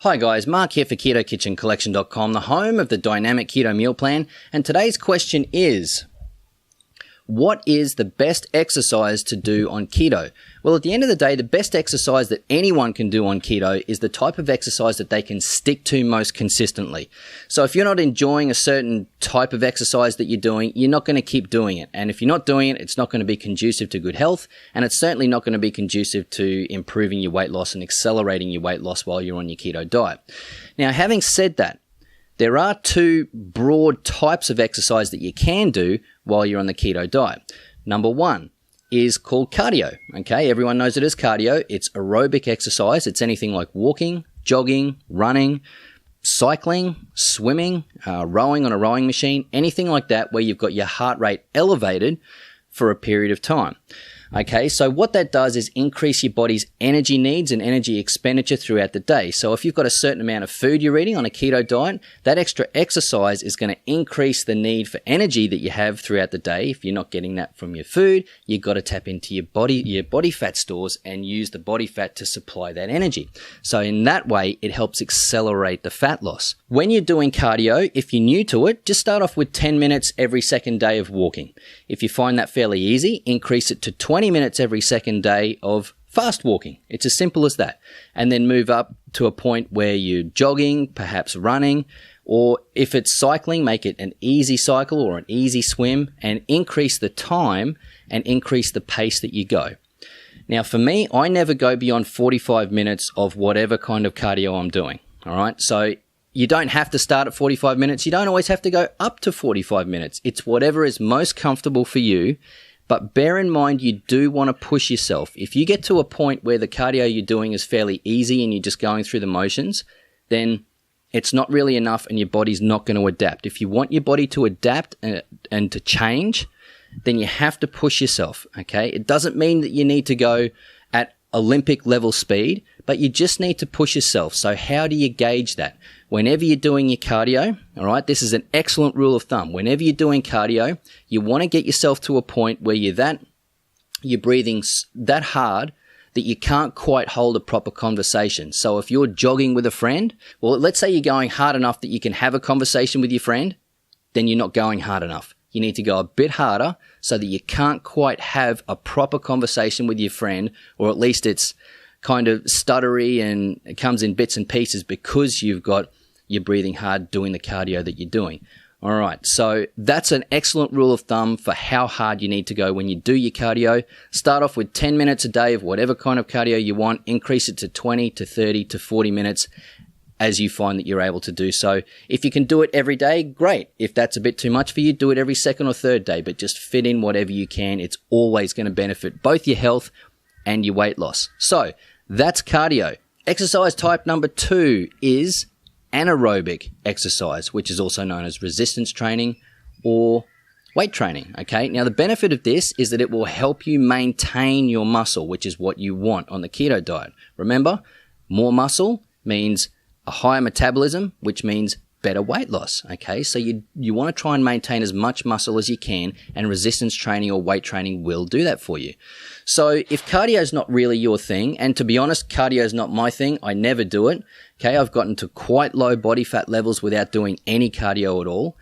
Hi guys, Mark here for KetoKitchenCollection.com, the home of the dynamic keto meal plan, and today's question is, what is the best exercise to do on keto? Well, at the end of the day, the best exercise that anyone can do on keto is the type of exercise that they can stick to most consistently. So if you're not enjoying a certain type of exercise that you're doing, you're not going to keep doing it. And if you're not doing it, it's not going to be conducive to good health, and it's certainly not going to be conducive to improving your weight loss and accelerating your weight loss while you're on your keto diet. Now, having said that, there are two broad types of exercise that you can do while you're on the keto diet. Number one is called cardio. Okay, everyone knows it as cardio. It's aerobic exercise. It's anything like walking, jogging, running, cycling, swimming, rowing on a rowing machine, anything like that where you've got your heart rate elevated for a period of time. Okay, so what that does is increase your body's energy needs and energy expenditure throughout the day. So if you've got a certain amount of food you're eating on a keto diet, that extra exercise is going to increase the need for energy that you have throughout the day. If you're not getting that from your food, you've got to tap into your body fat stores and use the body fat to supply that energy. So in that way, it helps accelerate the fat loss. When you're doing cardio, if you're new to it, just start off with 10 minutes every second day of walking. If you find that fairly easy, increase it to 20 minutes every second day of fast walking. It's as simple as that. And then move up to a point where you're jogging, perhaps running, or if it's cycling, make it an easy cycle or an easy swim, and increase the time and increase the pace that you go. Now for me, I never go beyond 45 minutes of whatever kind of cardio I'm doing. All right. So you don't have to start at 45 minutes. You don't always have to go up to 45 minutes. It's whatever is most comfortable for you. But bear in mind, you do want to push yourself. If you get to a point where the cardio you're doing is fairly easy and you're just going through the motions, then it's not really enough and your body's not going to adapt. If you want your body to adapt and to change, then you have to push yourself, okay? It doesn't mean that you need to go at Olympic level speed, but you just need to push yourself. So how do you gauge that? Whenever you're doing your cardio, all right, this is an excellent rule of thumb. Whenever you're doing cardio, you want to get yourself to a point where you're breathing that hard that you can't quite hold a proper conversation. So if you're jogging with a friend, well, let's say you're going hard enough that you can have a conversation with your friend, then you're not going hard enough. You need to go a bit harder so that you can't quite have a proper conversation with your friend, or at least it's kind of stuttery and it comes in bits and pieces because you're breathing hard doing the cardio that you're doing. All right, so that's an excellent rule of thumb for how hard you need to go when you do your cardio. Start off with 10 minutes a day of whatever kind of cardio you want. Increase it to 20 to 30 to 40 minutes as you find that you're able to do so. If you can do it every day, great. If that's a bit too much for you, do it every second or third day, but just fit in whatever you can. It's always going to benefit both your health and your weight loss. So that's cardio. Exercise type number 2 is anaerobic exercise, which is also known as resistance training or weight training. Okay. Now the benefit of this is that it will help you maintain your muscle, which is what you want on the keto diet. Remember, more muscle means a higher metabolism, which means better weight loss. Okay, so you want to try and maintain as much muscle as you can, and resistance training or weight training will do that for you. So if cardio is not really your thing, and to be honest, cardio is not my thing, I never do it. Okay, I've gotten to quite low body fat levels without doing any cardio at all.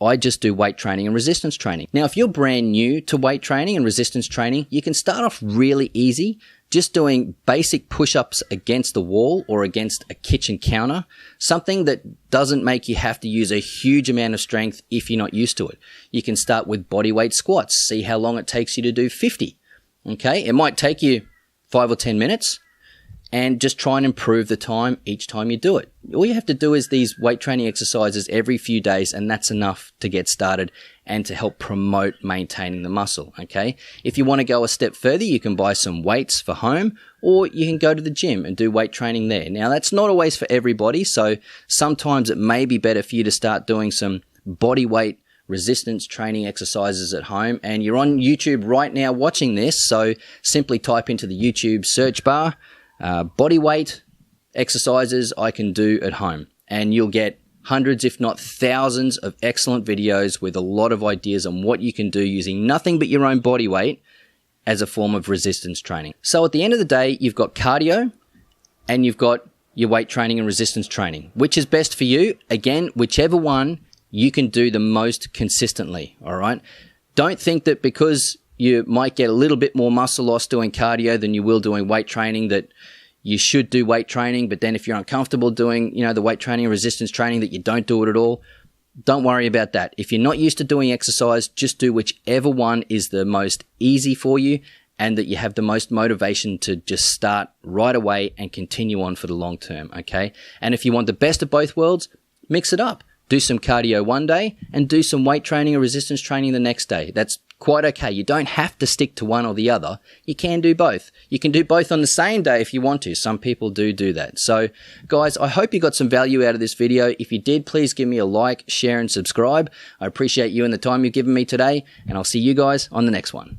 I just do weight training and resistance training. Now, if you're brand new to weight training and resistance training, you can start off really easy, just doing basic push-ups against the wall or against a kitchen counter, something that doesn't make you have to use a huge amount of strength if you're not used to it. You can start with bodyweight squats, see how long it takes you to do 50. Okay, it might take you 5 or 10 minutes, and just try and improve the time each time you do it. All you have to do is these weight training exercises every few days, and that's enough to get started and to help promote maintaining the muscle, okay? If you want to go a step further, you can buy some weights for home, or you can go to the gym and do weight training there. Now, that's not always for everybody, so sometimes it may be better for you to start doing some body weight resistance training exercises at home. And you're on YouTube right now watching this, so simply type into the YouTube search bar, body weight exercises I can do at home, and you'll get hundreds if not thousands of excellent videos with a lot of ideas on what you can do using nothing but your own body weight as a form of resistance training. So at the end of the day, you've got cardio and you've got your weight training and resistance training. Which is best for you? Again, whichever one you can do the most consistently, all right? Don't think that because you might get a little bit more muscle loss doing cardio than you will doing weight training that you should do weight training, but then if you're uncomfortable doing, the weight training and resistance training, that you don't do it at all. Don't worry about that. If you're not used to doing exercise, just do whichever one is the most easy for you and that you have the most motivation to just start right away and continue on for the long term, okay? And if you want the best of both worlds, mix it up. Do some cardio one day and do some weight training or resistance training the next day. That's quite okay. You don't have to stick to one or the other. You can do both. You can do both on the same day if you want to. Some people do that. So, guys, I hope you got some value out of this video. If you did, please give me a like, share, and subscribe. I appreciate you and the time you've given me today, and I'll see you guys on the next one.